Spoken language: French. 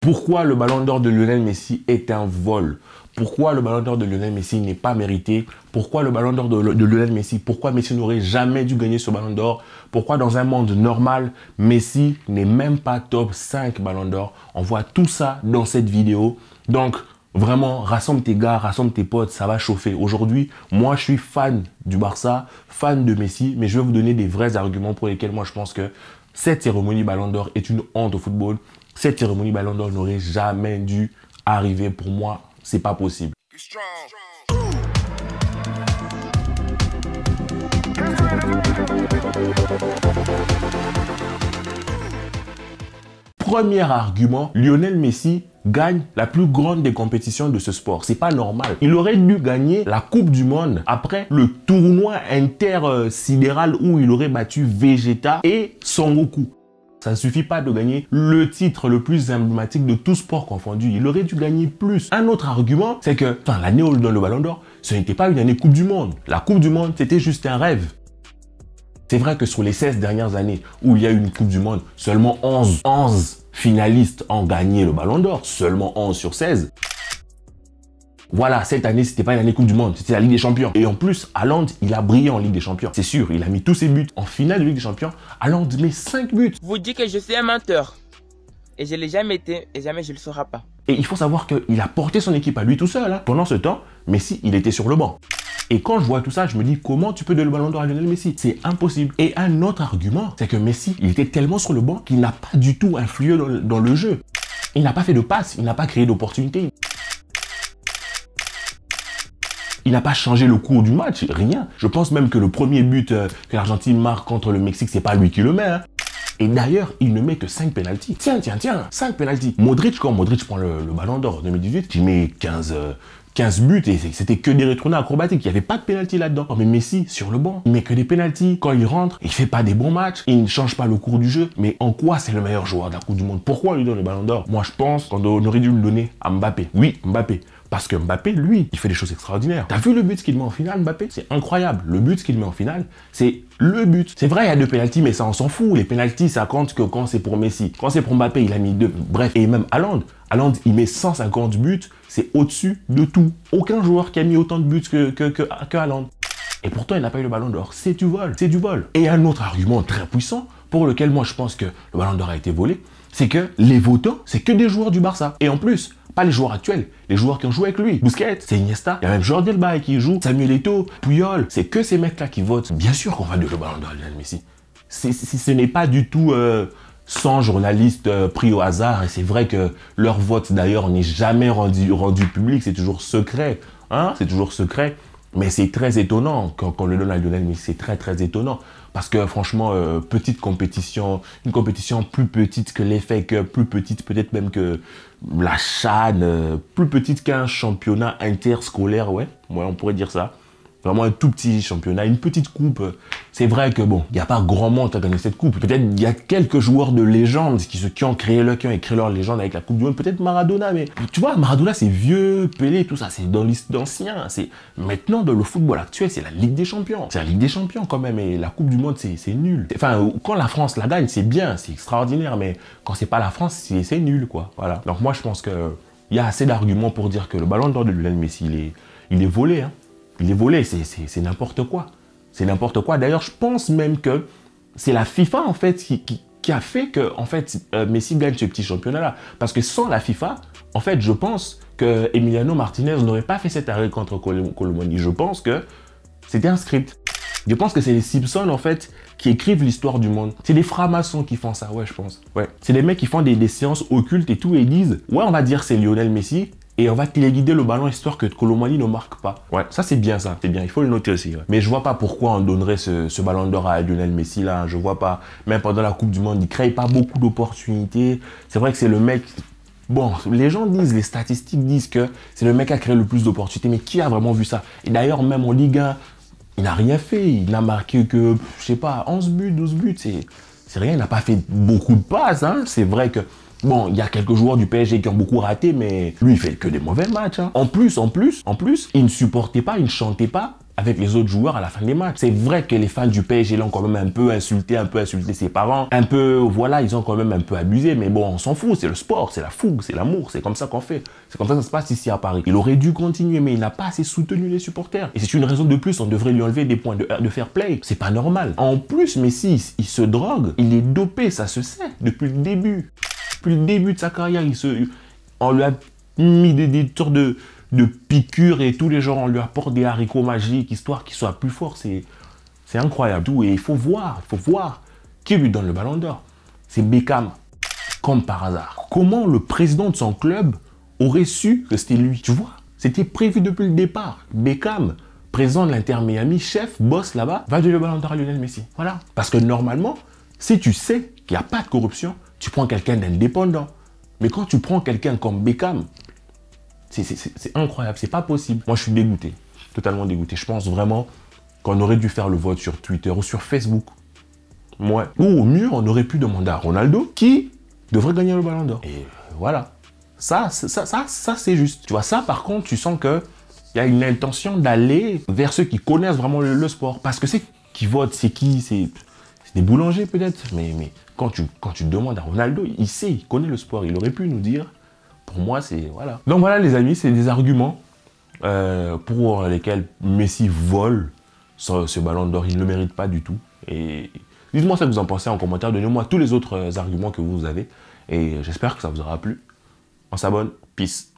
Pourquoi le ballon d'or de Lionel Messi est un vol? Pourquoi le ballon d'or de Lionel Messi n'est pas mérité? Pourquoi le ballon d'or de Lionel Messi? Pourquoi Messi n'aurait jamais dû gagner ce ballon d'or? Pourquoi dans un monde normal, Messi n'est même pas top 5 ballon d'or? On voit tout ça dans cette vidéo. Donc, vraiment, rassemble tes gars, rassemble tes potes, ça va chauffer. Aujourd'hui, moi, je suis fan du Barça, fan de Messi, mais je vais vous donner des vrais arguments pour lesquels moi, je pense que cette cérémonie ballon d'or est une honte au football. Cette cérémonie ballon d'or n'aurait jamais dû arriver. Pour moi, c'est pas possible. Premier argument, Lionel Messi gagne la plus grande des compétitions de ce sport. C'est pas normal. Il aurait dû gagner la Coupe du Monde après le tournoi intersidéral où il aurait battu Vegeta et Son Goku. Ça ne suffit pas de gagner le titre le plus emblématique de tout sport confondu. Il aurait dû gagner plus. Un autre argument, c'est que l'année où il donne le ballon d'or, ce n'était pas une année Coupe du Monde. La Coupe du Monde, c'était juste un rêve. C'est vrai que sur les 16 dernières années où il y a eu une Coupe du Monde, seulement 11 finalistes ont gagné le ballon d'or. Seulement 11 sur 16. Voilà, cette année, c'était pas une année Coupe du Monde, c'était la Ligue des Champions. Et en plus, Haaland, il a brillé en Ligue des Champions. C'est sûr, il a mis tous ses buts en finale de Ligue des Champions. Haaland met 5 buts. Vous dites que je suis un menteur. Et je ne l'ai jamais été et jamais je ne le serai pas. Et il faut savoir qu'il a porté son équipe à lui tout seul. Pendant ce temps, Messi, il était sur le banc. Et quand je vois tout ça, je me dis, comment tu peux donner le ballon d'or à Lionel Messi? C'est impossible. Et un autre argument, c'est que Messi, il était tellement sur le banc qu'il n'a pas du tout influé dans le jeu. Il n'a pas fait de passe, il n'a pas créé d'opportunité. Il n'a pas changé le cours du match, rien. Je pense même que le premier but que l'Argentine marque contre le Mexique, c'est pas lui qui le met. Et d'ailleurs, il ne met que 5 pénaltys. Tiens, 5 pénaltys. Modric, quand Modric prend le ballon d'or 2018, il met 15 buts et c'était que des retournées acrobatiques. Il n'y avait pas de pénalty là-dedans. Mais Messi, sur le banc, il met que des pénaltys. Quand il rentre, il fait pas des bons matchs. Il ne change pas le cours du jeu. Mais en quoi c'est le meilleur joueur de la Coupe du Monde? Pourquoi on lui donne le ballon d'or? Moi, je pense qu'on aurait dû le donner à Mbappé. Oui, Mbappé. Parce que Mbappé, lui, il fait des choses extraordinaires. T'as vu le but qu'il met en finale, Mbappé? C'est incroyable. Le but qu'il met en finale, c'est le but. C'est vrai, il y a 2 pénaltys, mais ça, on s'en fout. Les pénaltys, ça compte que quand c'est pour Messi. Quand c'est pour Mbappé, il a mis 2. Bref, et même Haaland, il met 150 buts. C'est au-dessus de tout. Aucun joueur qui a mis autant de buts que Haaland. Et pourtant, il n'a pas eu le ballon d'or. C'est du vol. C'est du vol. Et un autre argument très puissant, pour lequel moi, je pense que le ballon d'or a été volé, c'est que les votants, c'est que des joueurs du Barça. Et en plus, pas les joueurs actuels, les joueurs qui ont joué avec lui. Busquets, c'est Iniesta, il y a même Jordi Alba qui joue, Samuel Eto'o, Puyol, c'est que ces mecs-là qui votent. Bien sûr qu'on va donner le ballon d'or à Lionel Messi. Ce n'est pas du tout 100 journalistes pris au hasard, et c'est vrai que leur vote d'ailleurs n'est jamais rendu public, c'est toujours secret. C'est toujours secret. Mais c'est très étonnant quand on le donne à Lionel Messi, c'est très étonnant. Parce que franchement, petite compétition, une compétition plus petite que l'FA Cup, plus petite peut-être même que la CHAN, plus petite qu'un championnat interscolaire, ouais, on pourrait dire ça. Vraiment un tout petit championnat, une petite coupe. C'est vrai que bon, il n'y a pas grand monde à gagner cette coupe. Peut-être il y a quelques joueurs de légende qui ont écrit leur légende avec la Coupe du Monde. Peut-être Maradona, mais tu vois, Maradona c'est vieux, Pelé, tout ça, c'est dans l'histoire d'anciens. Maintenant, dans le football actuel, c'est la Ligue des Champions. C'est la Ligue des Champions quand même, et la Coupe du Monde, c'est nul. Enfin, quand la France la gagne, c'est bien, c'est extraordinaire, mais quand c'est pas la France, c'est nul, quoi. Voilà. Donc moi, je pense qu'il y a assez d'arguments pour dire que le ballon d'or de Lionel Messi, il est volé, Il est volé, c'est n'importe quoi. C'est n'importe quoi. D'ailleurs, je pense même que c'est la FIFA, en fait, qui a fait que, en fait, Messi gagne ce petit championnat-là. Parce que sans la FIFA, en fait, je pense que Emiliano Martinez n'aurait pas fait cet arrêt contre Colomani. Je pense que c'était un script. Je pense que c'est les Simpsons, en fait, qui écrivent l'histoire du monde. C'est des francs-maçons qui font ça, ouais, je pense. Ouais. C'est des mecs qui font des séances occultes et tout, et ils disent, ouais, on va dire c'est Lionel Messi, et on va téléguider le ballon histoire que Colomani ne marque pas. Ouais, ça c'est bien, c'est bien, il faut le noter aussi. Ouais. Mais je vois pas pourquoi on donnerait ce ballon d'or à Lionel Messi là, je vois pas. Même pendant la Coupe du Monde, il crée pas beaucoup d'opportunités. C'est vrai que c'est le mec... Bon, les gens disent, les statistiques disent que c'est le mec qui a créé le plus d'opportunités, mais qui a vraiment vu ça? Et d'ailleurs, même en Ligue 1, il n'a rien fait. Il n'a marqué que, je sais pas, 11 buts, 12 buts, c'est rien. Il n'a pas fait beaucoup de passes, C'est vrai que... Bon, il y a quelques joueurs du PSG qui ont beaucoup raté, mais lui, il fait que des mauvais matchs. En plus, il ne supportait pas, il ne chantait pas avec les autres joueurs à la fin des matchs. C'est vrai que les fans du PSG l'ont quand même un peu insulté ses parents, voilà, ils ont quand même un peu abusé, mais bon, on s'en fout, c'est le sport, c'est la fougue, c'est l'amour, c'est comme ça qu'on fait. C'est comme ça que ça se passe ici à Paris. Il aurait dû continuer, mais il n'a pas assez soutenu les supporters. Et c'est une raison de plus, on devrait lui enlever des points de fair play. C'est pas normal. En plus, Messi, il se drogue, il est dopé, ça se sait, depuis le début. Depuis le début de sa carrière, on lui a mis des tours de piqûres et tous les jours on lui apporte des haricots magiques histoire qu'il soit plus fort. C'est incroyable tout. Et il faut voir qui lui donne le ballon d'or. C'est Beckham, comme par hasard. Comment le président de son club aurait su que c'était lui? Tu vois, c'était prévu depuis le départ. Beckham, président de l'Inter Miami, chef, boss là-bas, va donner le ballon d'or à Lionel Messi. Voilà. Parce que normalement, si tu sais qu'il n'y a pas de corruption, tu prends quelqu'un d'indépendant. Mais quand tu prends quelqu'un comme Beckham, c'est incroyable, c'est pas possible. Moi, je suis dégoûté, totalement dégoûté. Je pense vraiment qu'on aurait dû faire le vote sur Twitter ou sur Facebook. Ouais. Ou au mieux, on aurait pu demander à Ronaldo qui devrait gagner le ballon d'or. Et voilà. Ça c'est juste. Tu vois, ça, par contre, tu sens qu'il y a une intention d'aller vers ceux qui connaissent vraiment le sport. Parce que ceux qui votent, c'est qui? C'est des boulangers, peut-être. Mais quand tu demandes à Ronaldo, il sait, il connaît le sport. Il aurait pu nous dire. Pour moi, c'est... Voilà. Donc voilà, les amis, c'est des arguments pour lesquels Messi vole ce ballon d'or. Il ne le mérite pas du tout. Et dites-moi ce que vous en pensez en commentaire. Donnez-moi tous les autres arguments que vous avez. Et j'espère que ça vous aura plu. On s'abonne. Peace.